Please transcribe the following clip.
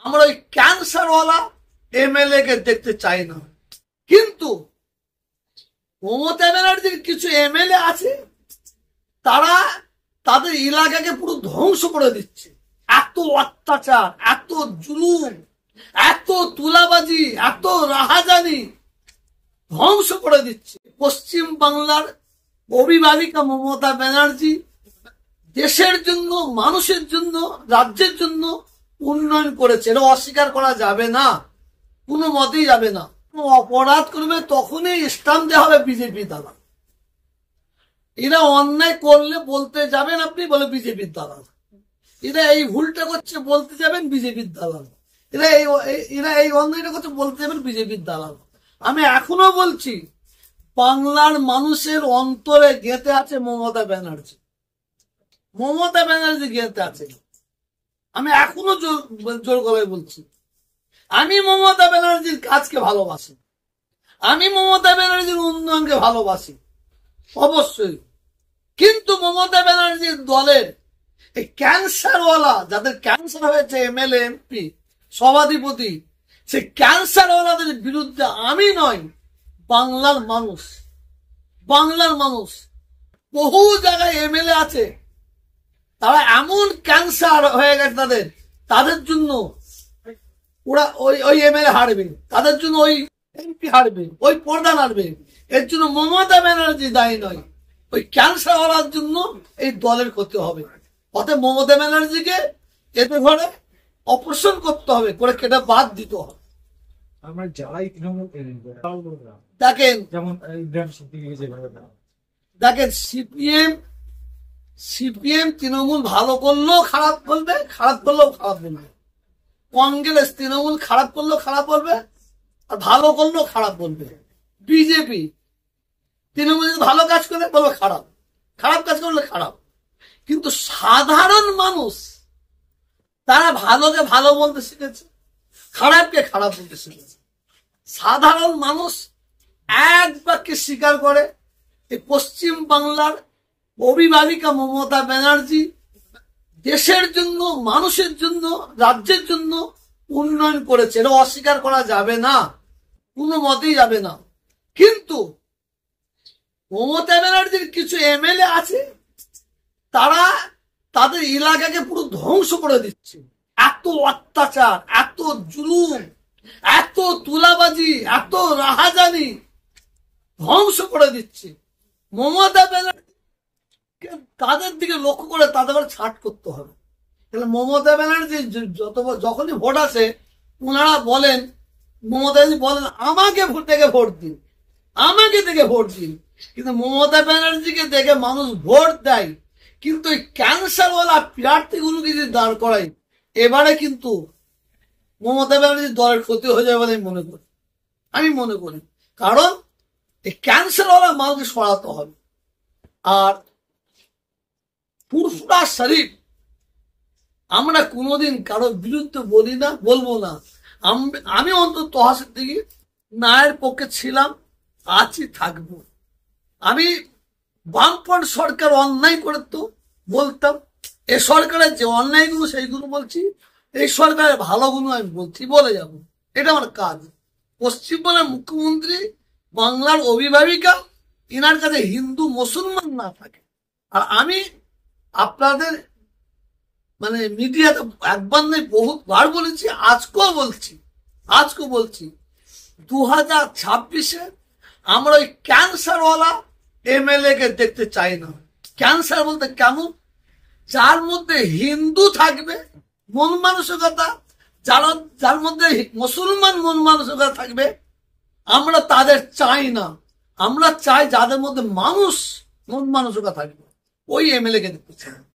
আমরা ওই ক্যান্সারওয়ালা এমএলএ কে দেখতে চাই না। কিন্তু মমতা ব্যানার্জির কিছু এমএলএ আছে, তারা তাদের এলাকাকে পুরো ধ্বংস করে দিচ্ছে। এত অত্যাচার, এত জুলুম, এত তুলাবাজি, এত রাহাজানি ধ্বংস করে দিচ্ছে। পশ্চিম বাংলার অভিভাবিকা মমতা ব্যানার্জি দেশের জন্য, মানুষের জন্য, রাজ্যের জন্য উন্নয়ন করেছে, এটা অস্বীকার করা যাবে না, কোনো মতেই যাবে না। অপরাধ করবে তখনই স্টাম্প দেওয়া হবে বিজেপি দ্বারা। এরা অন্যায় করলে বলতে যাবেন আপনি, বলে বিজেপির দালাল। এরা এই ভুলটা করছে বলতে যাবেন বিজেপির দালাল। এরা এই অন্যায়টা করছে বলতে যাবেন বিজেপির দালাল। আমি এখনো বলছি, বাংলার মানুষের অন্তরে গেঁথে আছে মমতা ব্যানার্জি। মমতা ব্যানার্জি গেঁথে আছে। আমি এখনো জোর গলায় বলছি, আমি মমতা ব্যানার্জির কাজকে ভালোবাসি, আমি মমতা ব্যানার্জির উন্নয়নকে ভালোবাসি অবশ্যই। কিন্তু মমতা ব্যানার্জির দলের এই ক্যান্সারওয়ালা, যাদের ক্যান্সার হয়েছে, এমএলএ, এমপি, সভাধিপতি, সেই ক্যান্সারওয়ালাদের বিরুদ্ধে আমি নয়, বাংলার মানুষ বহু জায়গায় এমএলএ আছে, তারা এমন ক্যান্সার হয়ে গেছে তাদের জন্য ওরা ওই এমএলএ হারবে, তাদের জন্য ওই এমপি হারবে, ওই প্রধান হারবে। এর জন্য মমতা ব্যানার্জি দায়ী নয়, ওই ক্যান্সার হওয়ার জন্য এই দলের ক্ষতি হবে। অতএব মমতা ব্যানার্জিকে এতে করে অপারেশন করতে হবে, করে কেটে বাদ দিতে হবে। আমরা যারাই তৃণমূল দেখেন, যেমন দেখেন সিপিএম তৃণমূল ভালো করলেও খারাপ বলবে, খারাপ করলেও খারাপ বলবে। কংগ্রেস তৃণমূল খারাপ করলেও খারাপ বলবে, আর ভালো করলেও খারাপ বলবে। বিজেপি তৃণমূল যদি ভালো কাজ করে বলবে খারাপ, খারাপ কাজ করলে খারাপ। কিন্তু সাধারণ মানুষ তারা ভালোকে ভালো বলতে শিখেছে, খারাপকে খারাপ বলতে শিখেছে। সাধারণ মানুষ এক বাক্যে স্বীকার করে, এই পশ্চিম বাংলার অভিভাবিকা মমতা ব্যানার্জি দেশের জন্য, মানুষের জন্য, রাজ্যের জন্য উন্নয়ন করেছে, এটা অস্বীকার করা যাবে না, কোনো মতেই যাবে না। কিন্তু মমতা ব্যানার্জির কিছু এমএলএ আছে, তারা তাদের এলাকাকে পুরো ধ্বংস করে দিচ্ছে। এত অত্যাচার, এত জুলুম, এত তুলাবাজি, এত রাহাজানি ধ্বংস করে দিচ্ছে। মমতা ব্যানার্জি তাদের দিকে লক্ষ্য করে তাদের ছাট করতে হবে। তাহলে মমতা ব্যানার্জি যখনই ভোট আসে, ওনারা বলেন, মমতা ব্যানার্জি বলেন আমাকে দেখে ভোট দিন, আমাকে দেখে ভোট দিন। কিন্তু মমতা ব্যানার্জিকে দেখে মানুষ ভোট দেয়, কিন্তু ওই ক্যান্সারওয়ালা প্রার্থীগুলোকে যদি দাঁড় করায়, এবারে কিন্তু মমতা ব্যানার্জির দলের ক্ষতি হয়ে যাবে বলে আমি মনে করি। কারণ এই ক্যান্সারওয়ালা মালকে সরাতে হবে। আর ফুরফুরা শরীফ আমরা কোনোদিন কারোর বিরুদ্ধে বলি না, বলবো না। আমি অন্তত তহাসের দিকে ন্যায়ের পক্ষে ছিলাম, আছি, থাকবো। আমি বামপন্থ সরকার অন্যায় করে তো বলতাম, এ সরকারের যে অন্যায়গুলো সেইগুলো বলছি, এই সরকারের ভালোগুলো আমি বলছি, বলে যাব, এটা আমার কাজ। পশ্চিমবঙ্গের মুখ্যমন্ত্রী, বাংলার অভিভাবিকা, এনার কাছে হিন্দু মুসলমান না থাকে। আর আমি আপনাদের মিডিয়াতে একবার নেই বহুবার বলেছি, আজকেও বলছি 2026-এ আমরা ওই ক্যান্সারওয়ালা এমএলএ কে দেখতে চাই না। ক্যান্সার বলতে কেমন? যার মধ্যে হিন্দু থাকবে মন মানসিকতা, যার মধ্যে মুসলমান মন মানসিকতা থাকবে, আমরা তাদের চাই না। আমরা চাই যাদের মধ্যে মানুষ মন মানসিকতা থাকবে, ওই এমএলএ কে দেখতে চাই।